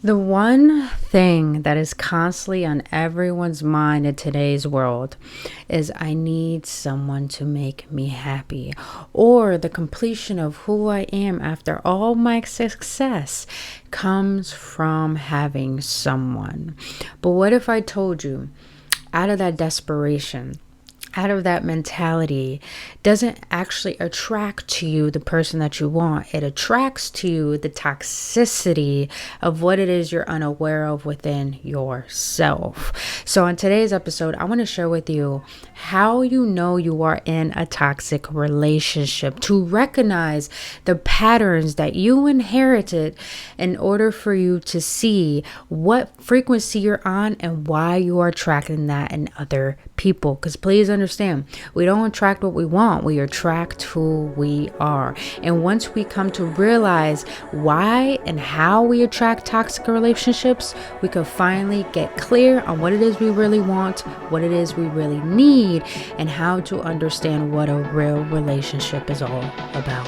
The one thing that is constantly on everyone's mind in today's world is I need someone to make me happy, or the completion of who I am after all my success comes from having someone. But what if I told you, out of that desperation, out of that mentality, doesn't actually attract to you the person that you want. It attracts to you the toxicity of what it is you're unaware of within yourself. So in today's episode, I want to share with you how you know you are in a toxic relationship, to recognize the patterns that you inherited in order for you to see what frequency you're on and why you are attracting that in other people. Because please understand, we don't attract what we want, we attract who we are. And once we come to realize why and how we attract toxic relationships, we can finally get clear on what it is we really want, what it is we really need, and how to understand what a real relationship is all about.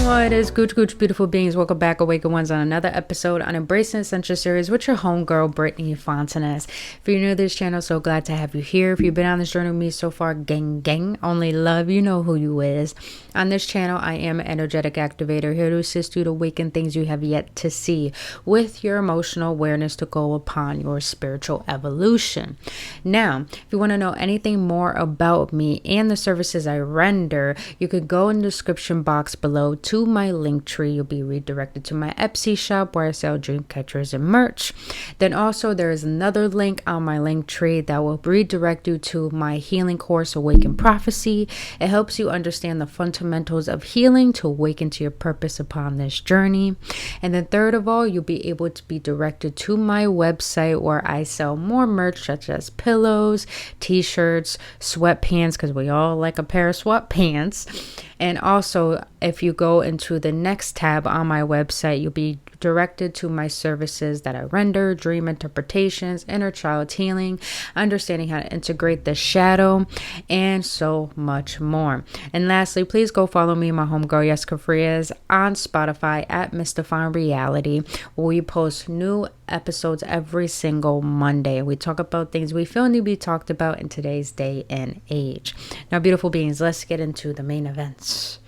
What is Gooch beautiful beings? Welcome back, AwakenOnes, on another episode on Embracing Essential Series with your homegirl, Brittany Fontanez. If you're new to this channel, so glad to have you here. If you've been on this journey with me so far, gang, only love, you know who you is. On this channel, I am an energetic activator here to assist you to awaken things you have yet to see with your emotional awareness to go upon your spiritual evolution. Now, if you want to know anything more about me and the services I render, you could go in the description box below to my link tree. You'll be redirected to my Etsy shop where I sell dream catchers and merch. Then also there is another link on my link tree that will redirect you to my healing course, Awaken Prophecy. It helps you understand the fundamentals of healing to awaken to your purpose upon this journey. And then third of all, you'll be able to be directed to my website where I sell more merch such as pillows, t-shirts, sweatpants, because we all like a pair of sweatpants. And also, if you go into the next tab on my website, you'll be directed to my services that I render: dream interpretations, inner child healing, understanding how to integrate the shadow, and so much more. And lastly, please go follow me, my homegirl Jessica Frias, on Spotify at Mystifying Reality, where we post new episodes every single Monday. We talk about things we feel need to be talked about in today's day and age. Now, beautiful beings, let's get into the main events.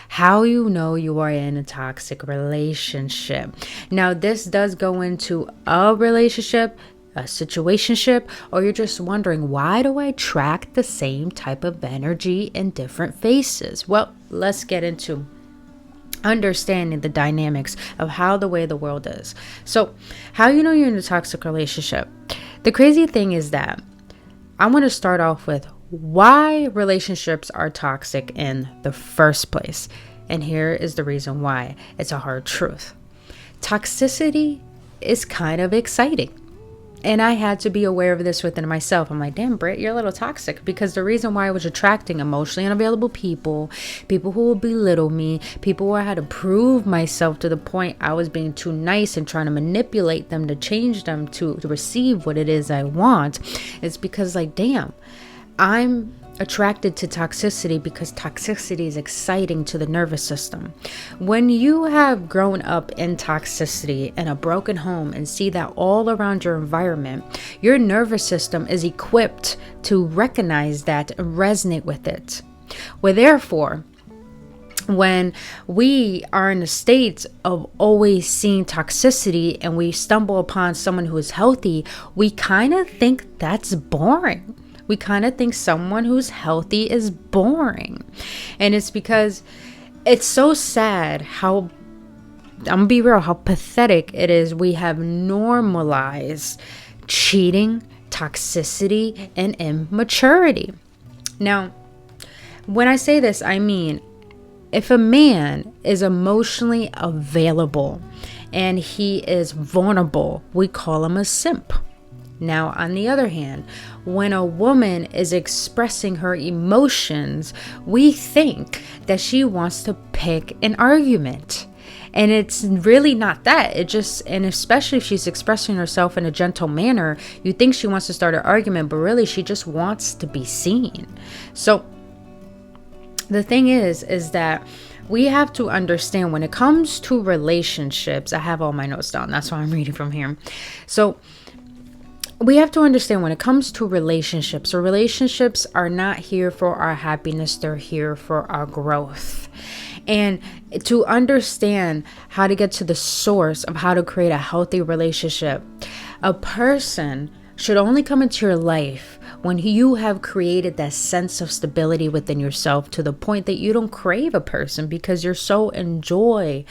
How you know you are in a toxic relationship. Now, this does go into a relationship, a situationship, or you're just wondering, why do I attract the same type of energy in different faces? Well, let's get into understanding the dynamics of how the way the world is. So, how you know you're in a toxic relationship? The crazy thing is that I want to start off with why relationships are toxic in the first place. And here is the reason why. It's a hard truth. Toxicity is kind of exciting. And I had to be aware of this within myself. I'm like, damn, Britt, you're a little toxic. Because the reason why I was attracting emotionally unavailable people, people who would belittle me, people where I had to prove myself to the point I was being too nice and trying to manipulate them to change them to receive what it is I want. It's because, like, damn, I'm attracted to toxicity because toxicity is exciting to the nervous system. When you have grown up in toxicity in a broken home and see that all around your environment, your nervous system is equipped to recognize that and resonate with it. Well, therefore, when we are in a state of always seeing toxicity and we stumble upon someone who is healthy, we kind of think that's boring. We kind of think someone who's healthy is boring. And it's because it's so sad how, I'm gonna be real, how pathetic it is. We have normalized cheating, toxicity, and immaturity. Now, when I say this, I mean, if a man is emotionally available and he is vulnerable, we call him a simp. Now, on the other hand, when a woman is expressing her emotions, we think that she wants to pick an argument. And it's really not that. And especially if she's expressing herself in a gentle manner, you think she wants to start an argument, but really she just wants to be seen. So the thing is that we have to understand when it comes to relationships, I have all my notes down. That's why I'm reading from here. So we have to understand when it comes to relationships, so relationships are not here for our happiness. They're here for our growth. And to understand how to get to the source of how to create a healthy relationship, a person should only come into your life when you have created that sense of stability within yourself to the point that you don't crave a person because you're so enjoy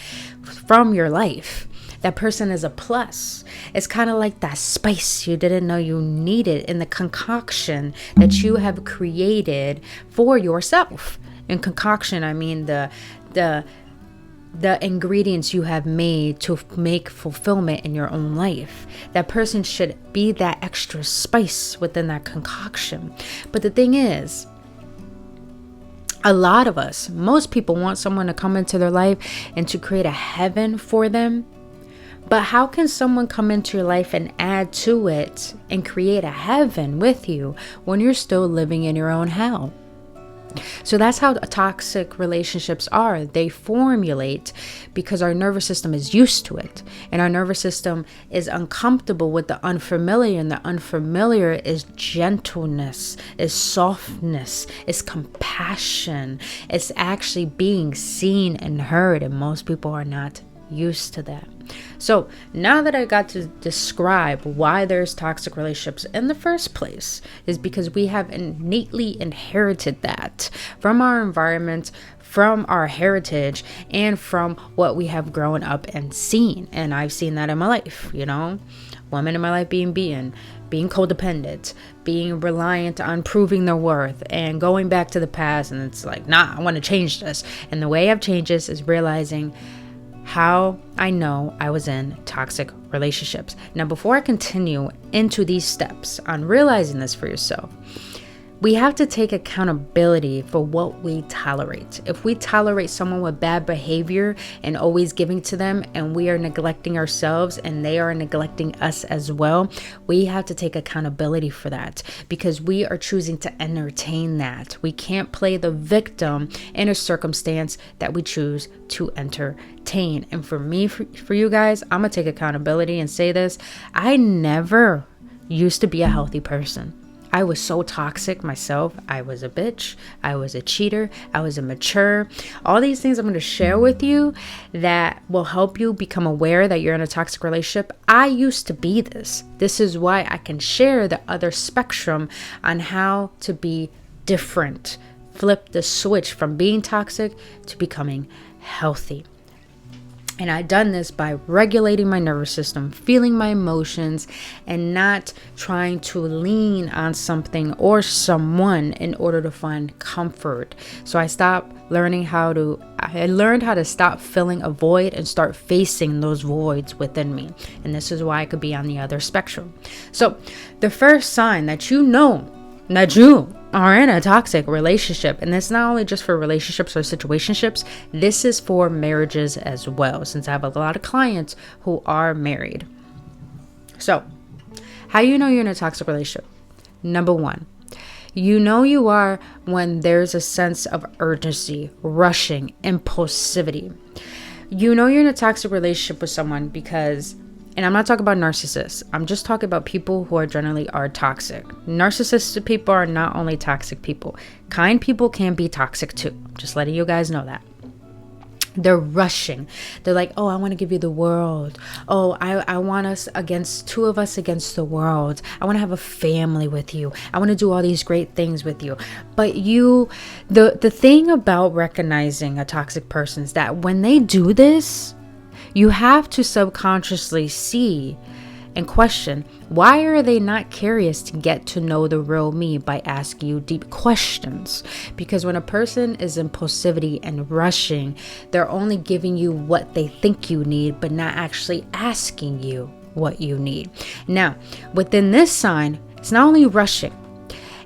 from your life. That person is a plus. It's kind of like that spice you didn't know you needed in the concoction that you have created for yourself. In concoction, I mean the ingredients you have made to make fulfillment in your own life. That person should be that extra spice within that concoction. But the thing is, a lot of us, most people want someone to come into their life and to create a heaven for them. But how can someone come into your life and add to it and create a heaven with you when you're still living in your own hell? So that's how toxic relationships are. They formulate because our nervous system is used to it. And our nervous system is uncomfortable with the unfamiliar. And the unfamiliar is gentleness, is softness, is compassion. It's actually being seen and heard. And most people are not used to that. So now that I got to describe why there's toxic relationships in the first place, is because we have innately inherited that from our environment, from our heritage, and from what we have grown up and seen. And I've seen that in my life, women in my life being beaten, being codependent, being reliant on proving their worth and going back to the past. And it's like, nah, I want to change this. And the way I've changed this is realizing how I know I was in toxic relationships. Now, before I continue into these steps on realizing this for yourself, we have to take accountability for what we tolerate. If we tolerate someone with bad behavior and always giving to them, and we are neglecting ourselves and they are neglecting us as well, we have to take accountability for that because we are choosing to entertain that. We can't play the victim in a circumstance that we choose to entertain. And for me, for you guys, I'm gonna take accountability and say this. I never used to be a healthy person. I was so toxic myself. I was a bitch. I was a cheater. I was immature. All these things I'm going to share with you that will help you become aware that you're in a toxic relationship. I used to be this. This is why I can share the other spectrum on how to be different. Flip the switch from being toxic to becoming healthy. And I've done this by regulating my nervous system, feeling my emotions, and not trying to lean on something or someone in order to find comfort. So I learned how to stop filling a void and start facing those voids within me. And this is why I could be on the other spectrum. So the first sign that you know that you are in a toxic relationship, and it's not only just for relationships or situationships, this is for marriages as well, since I have a lot of clients who are married. So how you know you're in a toxic relationship? Number one, you know you are when there's a sense of urgency, rushing, impulsivity. You know you're in a toxic relationship with someone because, and I'm not talking about narcissists. I'm just talking about people who are generally toxic. Narcissistic people are not only toxic people. Kind people can be toxic too. Just letting you guys know that. They're rushing. They're like, oh, I want to give you the world. Oh, I want us two of us against the world. I want to have a family with you. I want to do all these great things with you. But the thing about recognizing a toxic person is that when they do this, you have to subconsciously see and question, why are they not curious to get to know the real me by asking you deep questions? Because when a person is impulsivity and rushing, they're only giving you what they think you need, but not actually asking you what you need. Now, within this sign, it's not only rushing.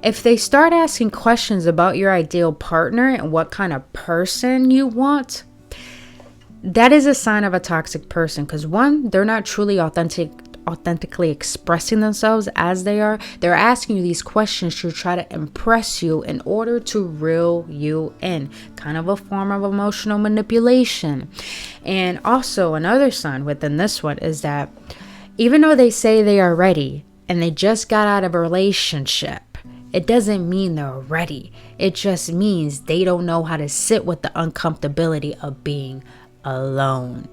If they start asking questions about your ideal partner and what kind of person you want, that is a sign of a toxic person, because one, they're not truly authentically expressing themselves as they are. They're asking you these questions to try to impress you in order to reel you in, kind of a form of emotional manipulation. And also another sign within this one is that even though they say they are ready and they just got out of a relationship, it doesn't mean they're ready. It just means they don't know how to sit with the uncomfortability of being alone.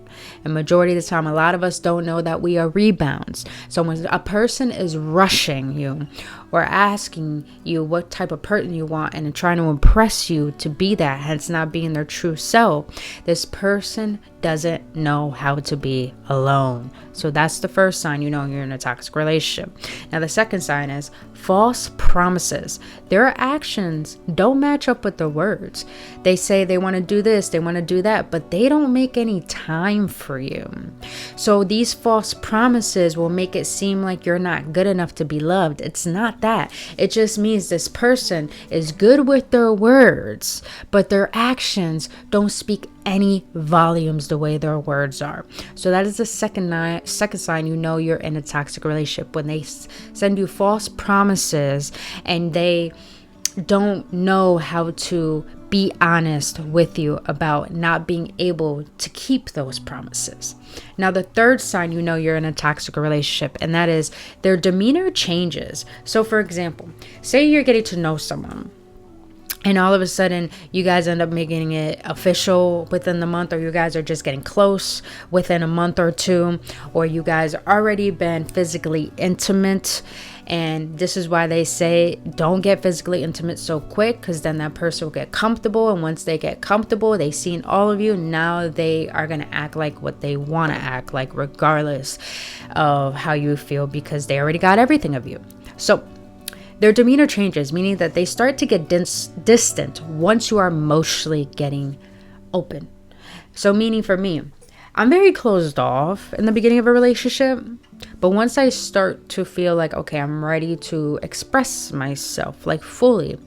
And majority of the time, a lot of us don't know that we are rebounds. So when a person is rushing you or asking you what type of person you want and trying to impress you to be that, hence not being their true self, this person doesn't know how to be alone. So that's the first sign you know you're in a toxic relationship. Now the second sign is false promises. Their actions don't match up with their words. They say they want to do this, they want to do that, but they don't make any time for you. So these false promises will make it seem like you're not good enough to be loved. It's not that. It just means this person is good with their words, but their actions don't speak any volumes the way their words are. So that is the second sign you know you're in a toxic relationship, when they send you false promises and they don't know how to be honest with you about not being able to keep those promises. Now the third sign you know you're in a toxic relationship, and that is their demeanor changes. So for example, say you're getting to know someone and all of a sudden you guys end up making it official within the month, or you guys are just getting close within a month or two, or you guys already been physically intimate. And this is why they say don't get physically intimate so quick, because then that person will get comfortable. And once they get comfortable, they've seen all of you. Now they are going to act like what they want to act like, regardless of how you feel, because they already got everything of you. So their demeanor changes, meaning that they start to get distant once you are emotionally getting open. So meaning for me, I'm very closed off in the beginning of a relationship. But once I start to feel like, okay, I'm ready to express myself like fully,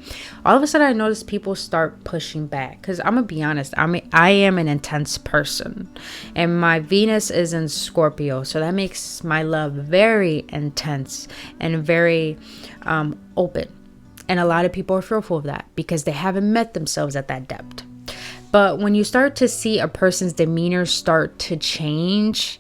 all of a sudden I notice people start pushing back. Because I'm going to be honest, I am an intense person. And my Venus is in Scorpio. So that makes my love very intense and very open. And a lot of people are fearful of that because they haven't met themselves at that depth. But when you start to see a person's demeanor start to change,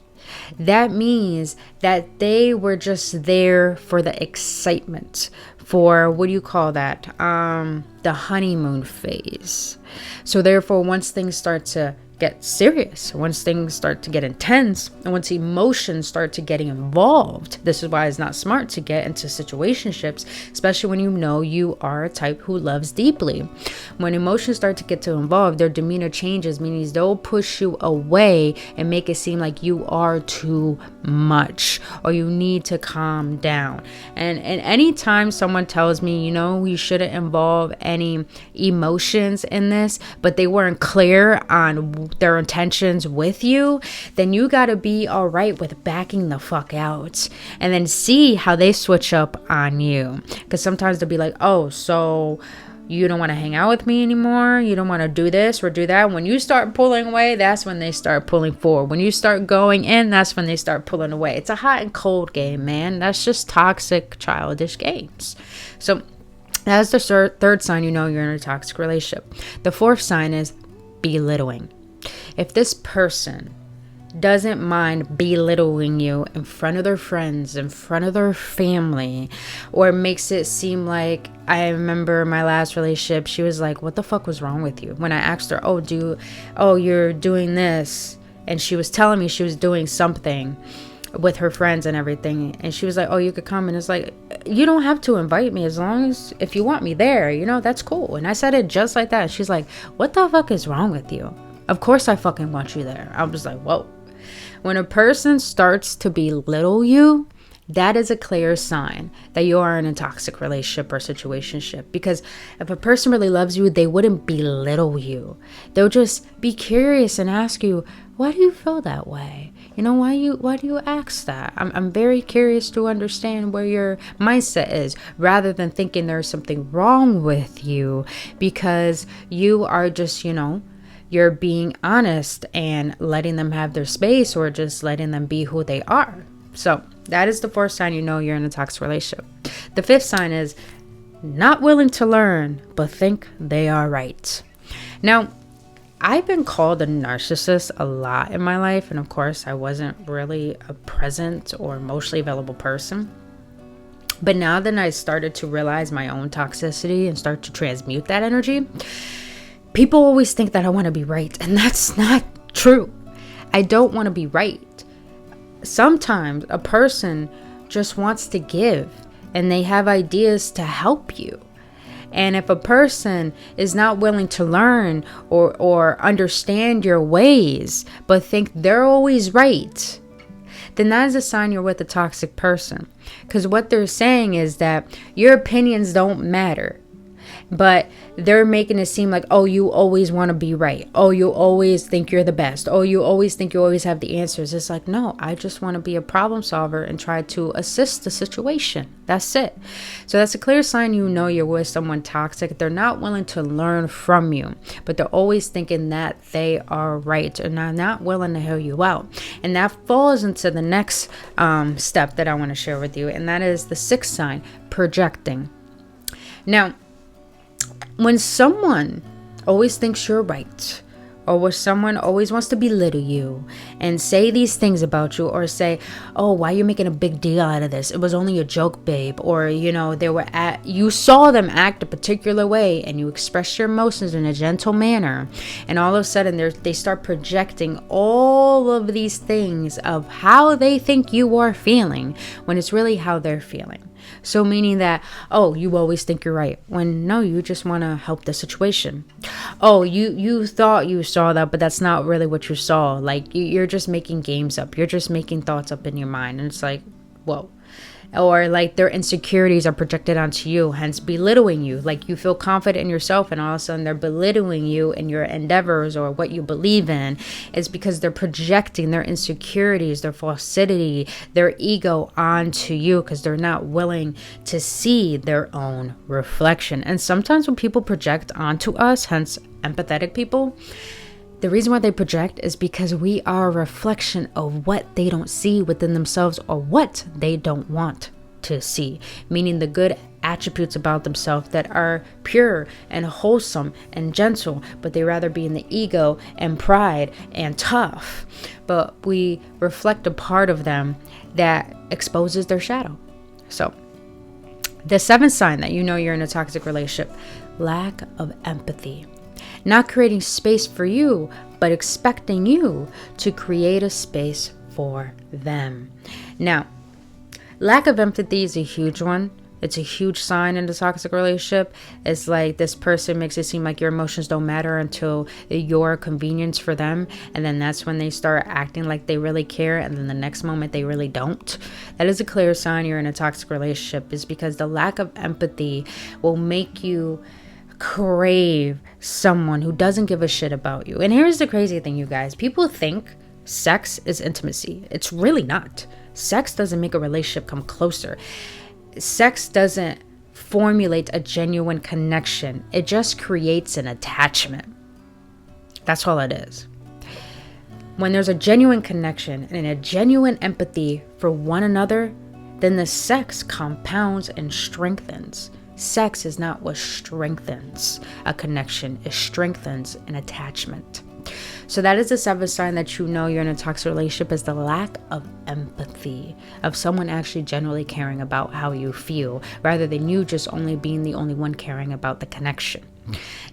that means that they were just there for the excitement, for what do you call that? The honeymoon phase. So therefore, once things start to get serious, once things start to get intense, and once emotions start to getting involved, this is why it's not smart to get into situationships, especially when you know you are a type who loves deeply. When emotions start to get too involved, their demeanor changes, meaning they'll push you away and make it seem like you are too much or you need to calm down. And anytime someone tells me, you know, you shouldn't involve any emotions in this, but they weren't clear on their intentions with you, then you got to be all right with backing the fuck out and then see how they switch up on you. Because sometimes they'll be like, oh, so you don't want to hang out with me anymore, you don't want to do this or do that. When you start pulling away, that's when they start pulling forward. When you start going in, that's when they start pulling away. It's a hot and cold game, man. That's just toxic, childish games. So that's the third sign you know you're in a toxic relationship. The fourth sign is belittling. If this person doesn't mind belittling you in front of their friends, in front of their family, or makes it seem like, I remember my last relationship, she was like, what the fuck was wrong with you? When I asked her, you're doing this, and she was telling me she was doing something with her friends and everything, and she was like, oh, you could come, and it's like, you don't have to invite me, as long as if you want me there, you know, that's cool. And I said it just like that. She's like, what the fuck is wrong with you? Of course I fucking want you there. I was like, whoa. When a person starts to belittle you, that is a clear sign that you are in a toxic relationship or situationship. Because if a person really loves you, they wouldn't belittle you. They'll just be curious and ask you, why do you feel that way? You know, why do you ask that? I'm very curious to understand where your mindset is, rather than thinking there's something wrong with you because you are just, you know, you're being honest and letting them have their space, or just letting them be who they are. So that is the fourth sign you know you're in a toxic relationship. The fifth sign is not willing to learn, but think they are right. Now, I've been called a narcissist a lot in my life. And of course, I wasn't really a present or emotionally available person. But now that I started to realize my own toxicity and start to transmute that energy, people always think that I want to be right. And that's not true. I don't want to be right. Sometimes a person just wants to give, and they have ideas to help you. And if a person is not willing to learn or understand your ways, but think they're always right, then that is a sign you're with a toxic person. Because what they're saying is that your opinions don't matter. But they're making it seem like, oh, you always want to be right. Oh, you always think you're the best. Oh, you always think you always have the answers. It's like, no, I just want to be a problem solver and try to assist the situation. That's it. So that's a clear sign you know you're with someone toxic. They're not willing to learn from you, but they're always thinking that they are right and are not willing to hear you out. And that falls into the next step that I want to share with you. And that is the sixth sign, projecting. Now, when someone always thinks you're right, or when someone always wants to belittle you and say these things about you, or say, oh, why are you making a big deal out of this? It was only a joke, babe. Or, you saw them act a particular way and you expressed your emotions in a gentle manner. And all of a sudden they start projecting all of these things of how they think you are feeling when it's really how they're feeling. So meaning that, oh, you always think you're right, when no, you just want to help the situation. Oh, you thought you saw that, but that's not really what you saw. Like, you're just making games up. You're just making thoughts up in your mind. And it's like, whoa. Or like their insecurities are projected onto you, hence belittling you. Like, you feel confident in yourself and all of a sudden they're belittling you and your endeavors or what you believe in. It's because they're projecting their insecurities, their falsity, their ego onto you, because they're not willing to see their own reflection. And sometimes when people project onto us, hence empathetic people, the reason why they project is because we are a reflection of what they don't see within themselves, or what they don't want to see, meaning the good attributes about themselves that are pure and wholesome and gentle, but they rather be in the ego and pride and tough. But we reflect a part of them that exposes their shadow. So the seventh sign that you know you're in a toxic relationship, lack of empathy. Not creating space for you, but expecting you to create a space for them. Now, lack of empathy is a huge one. It's a huge sign in a toxic relationship. It's like this person makes it seem like your emotions don't matter until your convenience for them. And then that's when they start acting like they really care. And then the next moment they really don't. That is a clear sign you're in a toxic relationship, is because the lack of empathy will make you crave someone who doesn't give a shit about you. And here's the crazy thing, you guys. People think sex is intimacy. It's really not. Sex doesn't make a relationship come closer. Sex doesn't formulate a genuine connection. It just creates an attachment. That's all it is. When there's a genuine connection and a genuine empathy for one another, then the sex compounds and strengthens. Sex is not what strengthens a connection. It strengthens an attachment. So that is the seventh sign that you know you're in a toxic relationship, is the lack of empathy, of someone actually genuinely caring about how you feel, rather than you just only being the only one caring about the connection.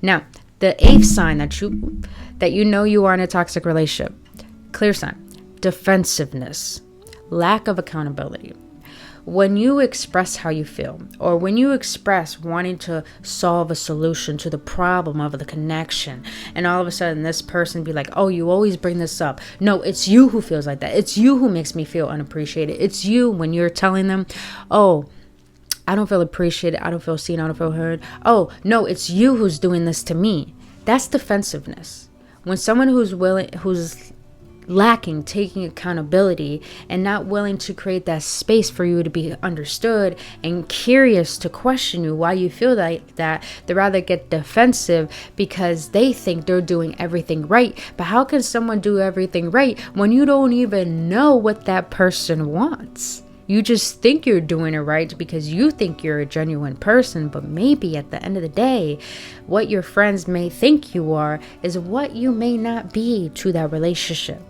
Now, the eighth sign that you know you are in a toxic relationship, clear sign, defensiveness, lack of accountability. When you express how you feel, or when you express wanting to solve a solution to the problem of the connection, and all of a sudden this person be like, oh, you always bring this up. No, it's you who feels like that. It's you who makes me feel unappreciated. It's you, when you're telling them, oh, I don't feel appreciated. I don't feel seen. I don't feel heard. Oh, no, it's you who's doing this to me. That's defensiveness. When someone who's lacking taking accountability and not willing to create that space for you to be understood and curious to question you why you feel like that, they rather get defensive because they think they're doing everything right. But how can someone do everything right when you don't even know what that person wants? You just think you're doing it right because you think you're a genuine person, but maybe at the end of the day, what your friends may think you are is what you may not be to that relationship.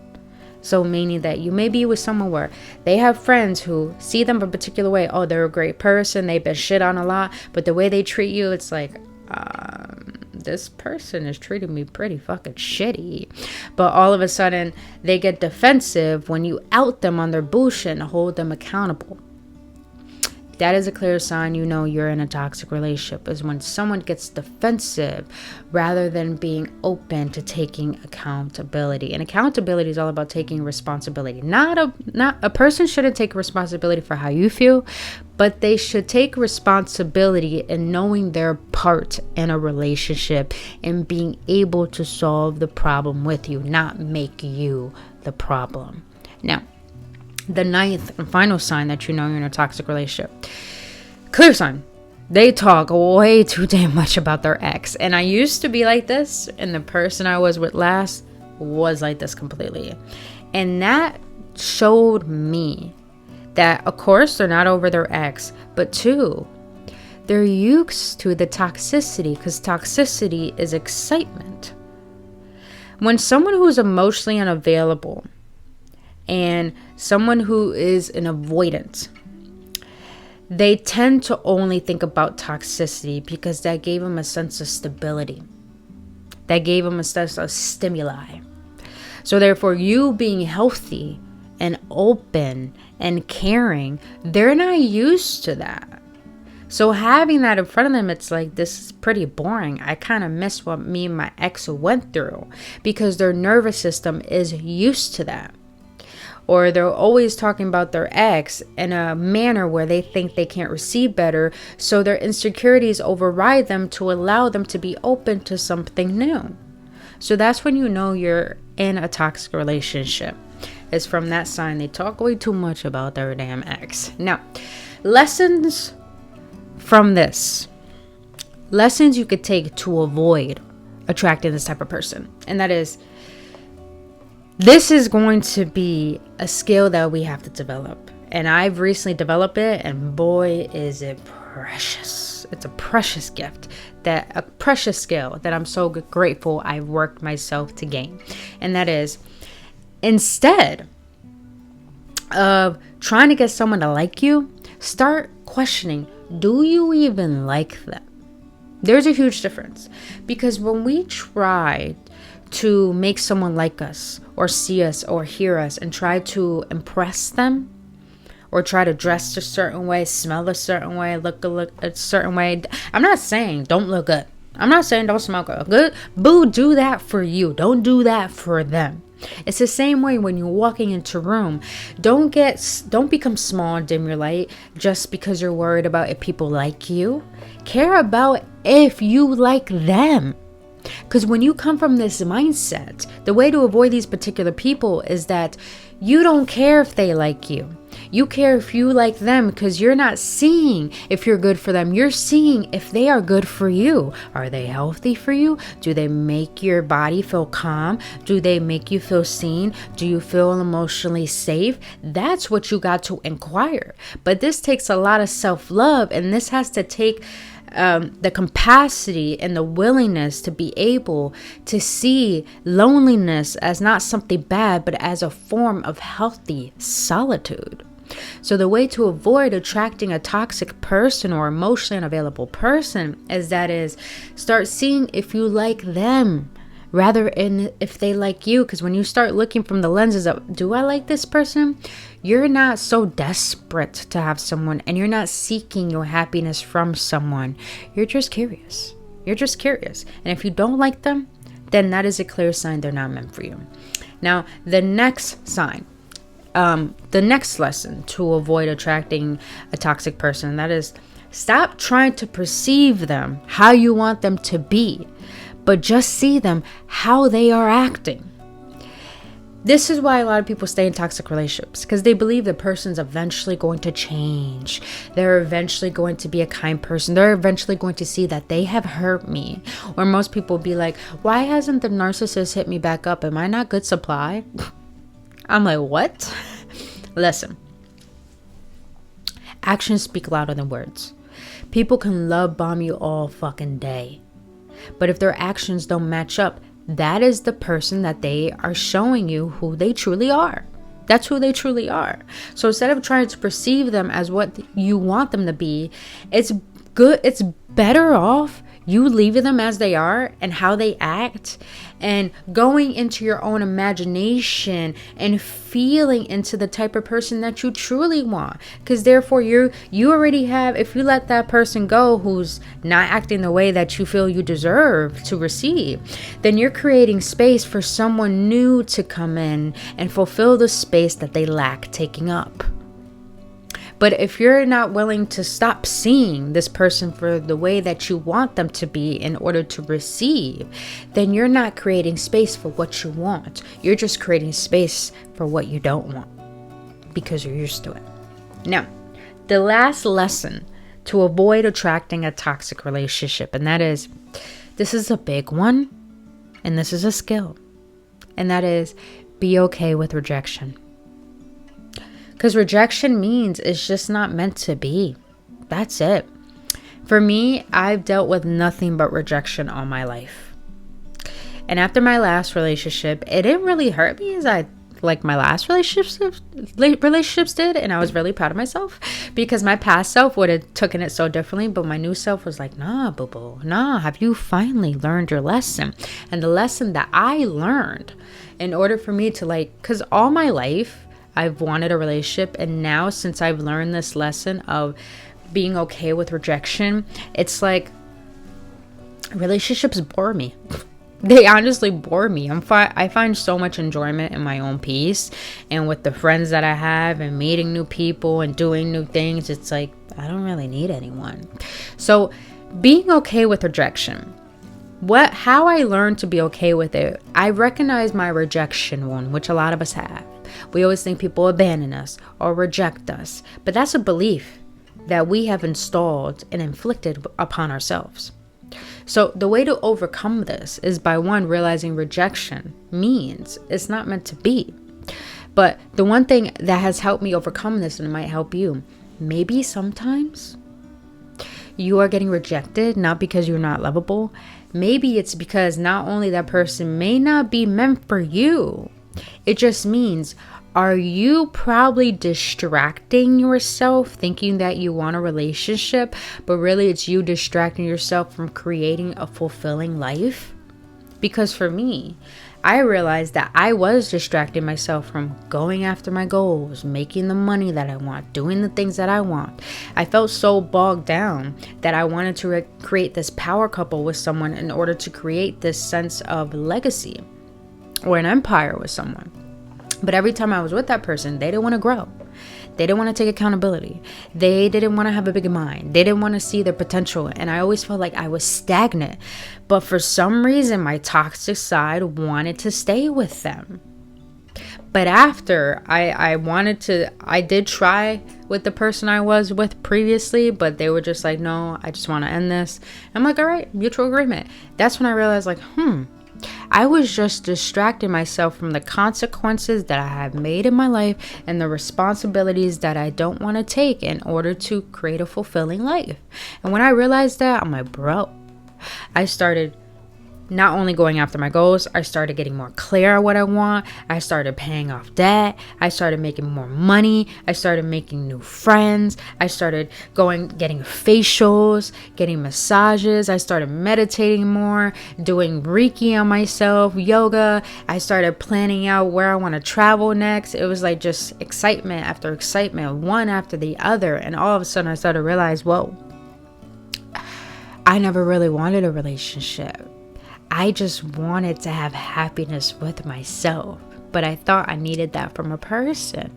So meaning that you may be with someone where they have friends who see them a particular way. Oh, they're a great person. They've been shit on a lot. But the way they treat you, it's like, this person is treating me pretty fucking shitty. But all of a sudden, they get defensive when you out them on their bullshit and hold them accountable. That is a clear sign you know you're in a toxic relationship, is when someone gets defensive rather than being open to taking accountability. And accountability is all about taking responsibility. Not a person shouldn't take responsibility for how you feel, but they should take responsibility in knowing their part in a relationship and being able to solve the problem with you, not make you the problem. Now, the 9th and final sign that you know you're in a toxic relationship. Clear sign. They talk way too damn much about their ex. And I used to be like this, and the person I was with last was like this completely. And that showed me that, of course, they're not over their ex, but 2, they're used to the toxicity, because toxicity is excitement. When someone who's emotionally unavailable and someone who is an avoidant, they tend to only think about toxicity because that gave them a sense of stability. That gave them a sense of stimuli. So therefore, you being healthy and open and caring, they're not used to that. So having that in front of them, it's like, this is pretty boring. I kind of miss what me and my ex went through, because their nervous system is used to that. Or they're always talking about their ex in a manner where they think they can't receive better. So their insecurities override them to allow them to be open to something new. So that's when you know you're in a toxic relationship. It's from that sign. They talk way too much about their damn ex. Now, lessons from this. Lessons you could take to avoid attracting this type of person. And that is, this is going to be a skill that we have to develop. And I've recently developed it, and boy, is it precious. It's a precious gift, a precious skill that I'm so grateful I've worked myself to gain. And that is, instead of trying to get someone to like you, start questioning, do you even like them? There's a huge difference. Because when we try to make someone like us or see us or hear us and try to impress them, or try to dress a certain way, smell a certain way, look a certain way. I'm not saying don't look good. I'm not saying don't smell good. Boo, do that for you. Don't do that for them. It's the same way when you're walking into a room. Don't become small and dim your light just because you're worried about if people like you. Care about if you like them. Because when you come from this mindset, the way to avoid these particular people is that you don't care if they like you. You care if you like them, because you're not seeing if you're good for them. You're seeing if they are good for you. Are they healthy for you? Do they make your body feel calm? Do they make you feel seen? Do you feel emotionally safe? That's what you got to inquire. But this takes a lot of self-love, and this has to take the capacity and the willingness to be able to see loneliness as not something bad, but as a form of healthy solitude. So the way to avoid attracting a toxic person or emotionally unavailable person is start seeing if you like them rather than if they like you. Because when you start looking from the lenses of, do I like this person? You're not so desperate to have someone, and you're not seeking your happiness from someone. You're just curious. And if you don't like them, then that is a clear sign they're not meant for you. Now, the next sign, the next lesson to avoid attracting a toxic person, that is, stop trying to perceive them how you want them to be, but just see them how they are acting. This is why a lot of people stay in toxic relationships, because they believe the person's eventually going to change. They're eventually going to be a kind person. They're eventually going to see that they have hurt me. Or most people be like, why hasn't the narcissist hit me back up? Am I not good supply? I'm like, what? Listen, actions speak louder than words. People can love bomb you all fucking day, but if their actions don't match up, that is the person that they are showing you who they truly are. That's who they truly are. So instead of trying to perceive them as what you want them to be, it's better off you leaving them as they are and how they act, and going into your own imagination and feeling into the type of person that you truly want. Because therefore you already have, if you let that person go who's not acting the way that you feel you deserve to receive, then you're creating space for someone new to come in and fulfill the space that they lack taking up. But if you're not willing to stop seeing this person for the way that you want them to be in order to receive, then you're not creating space for what you want. You're just creating space for what you don't want because you're used to it. Now, the last lesson to avoid attracting a toxic relationship, and that is, this is a big one, and this is a skill, and that is, be okay with rejection. Because rejection means it's just not meant to be. That's it. For me, I've dealt with nothing but rejection all my life. And after my last relationship, it didn't really hurt me as like my last relationships did. And I was really proud of myself because my past self would have taken it so differently. But my new self was like, nah, boo-boo, nah, have you finally learned your lesson? And the lesson that I learned in order for me to because all my life, I've wanted a relationship, and now since I've learned this lesson of being okay with rejection, it's like relationships bore me. They honestly bore me. I find so much enjoyment in my own peace and with the friends that I have and meeting new people and doing new things. It's like I don't really need anyone. So being okay with rejection. How I learned to be okay with it, I recognize my rejection wound, which a lot of us have. We always think people abandon us or reject us, but that's a belief that we have installed and inflicted upon ourselves. So the way to overcome this is by one, realizing rejection means it's not meant to be. But the one thing that has helped me overcome this, and it might help you, maybe sometimes you are getting rejected not because you're not lovable. Maybe it's because not only that person may not be meant for you, it just means, are you probably distracting yourself thinking that you want a relationship, but really it's you distracting yourself from creating a fulfilling life? Because for me, I realized that I was distracting myself from going after my goals, making the money that I want, doing the things that I want. I felt so bogged down that I wanted to create this power couple with someone in order to create this sense of legacy or an empire with someone. But every time I was with that person, they didn't want to grow. They didn't want to take accountability. They didn't want to have a big mind. They didn't want to see their potential. And I always felt like I was stagnant. But for some reason, my toxic side wanted to stay with them. But after I did try with the person I was with previously, but they were just like, no, I just want to end this. I'm like, all right, mutual agreement. That's when I realized I was just distracting myself from the consequences that I have made in my life and the responsibilities that I don't want to take in order to create a fulfilling life. And when I realized that, I'm like, bro, I started not only going after my goals, I started getting more clear on what I want. I started paying off debt. I started making more money. I started making new friends. I started getting facials, getting massages. I started meditating more, doing Reiki on myself, yoga. I started planning out where I want to travel next. It was like just excitement after excitement, one after the other. And all of a sudden I started to realize, whoa, I never really wanted a relationship. I just wanted to have happiness with myself, but I thought I needed that from a person.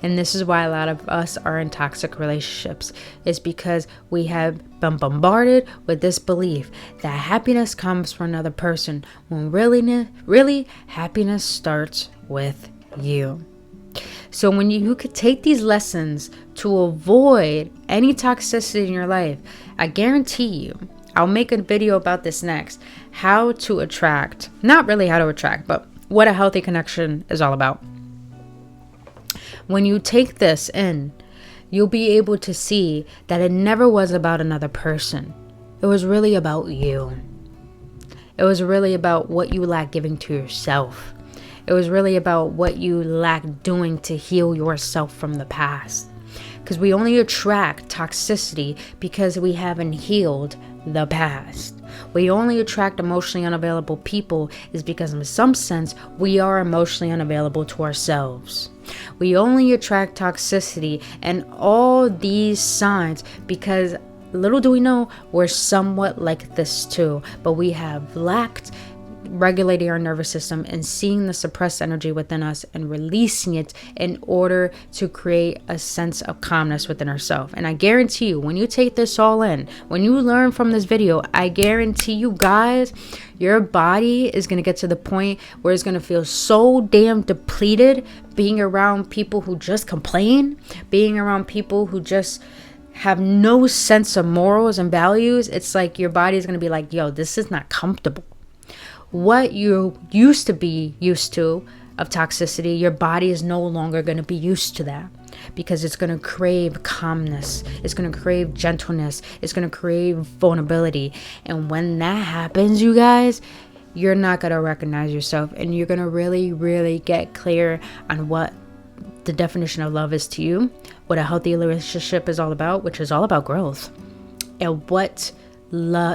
And this is why a lot of us are in toxic relationships, is because we have been bombarded with this belief that happiness comes from another person, when really happiness starts with you. So when you could take these lessons to avoid any toxicity in your life, I guarantee you, I'll make a video about this next, how to attract, not really how to attract, but what a healthy connection is all about. When you take this in, you'll be able to see that it never was about another person. It was really about you. It was really about what you lack giving to yourself. It was really about what you lack doing to heal yourself from the past. Because we only attract toxicity because we haven't healed the past. We only attract emotionally unavailable people is because in some sense we are emotionally unavailable to ourselves. We only attract toxicity and all these signs because little do we know we're somewhat like this too, but we have lacked regulating our nervous system and seeing the suppressed energy within us and releasing it in order to create a sense of calmness within ourselves. And I guarantee you, when you take this all in, when you learn from this video, I guarantee you guys, your body is going to get to the point where it's going to feel so damn depleted being around people who just complain, being around people who just have no sense of morals and values. It's like your body is going to be like, yo, this is not comfortable. What you used to be used to of toxicity, your body is no longer going to be used to that because it's going to crave calmness. It's going to crave gentleness. It's going to crave vulnerability. And when that happens, you guys, you're not going to recognize yourself and you're going to really, really get clear on what the definition of love is to you, what a healthy relationship is all about, which is all about growth, and what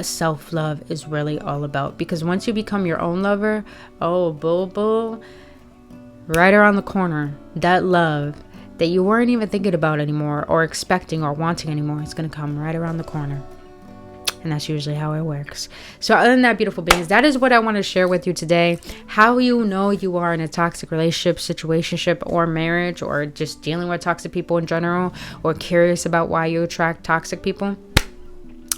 self-love is really all about. Because once you become your own lover, oh boo, right around the corner, that love that you weren't even thinking about anymore or expecting or wanting anymore, it's going to come right around the corner. And that's usually how it works. So other than that, beautiful beings, that is what I want to share with you today. How you know you are in a toxic relationship, situationship, or marriage, or just dealing with toxic people in general, or curious about why you attract toxic people.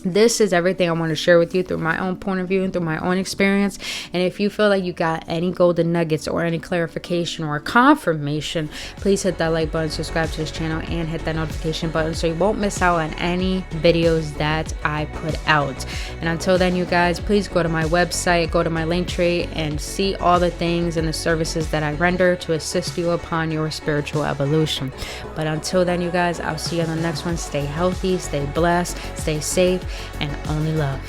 This is everything I want to share with you through my own point of view and through my own experience. And if you feel like you got any golden nuggets or any clarification or confirmation, please hit that like button, subscribe to this channel, and hit that notification button so you won't miss out on any videos that I put out. And until then, you guys, please go to my website, go to my link tree, and see all the things and the services that I render to assist you upon your spiritual evolution. But until then, you guys, I'll see you on the next one. Stay healthy, stay blessed, stay safe, and only love.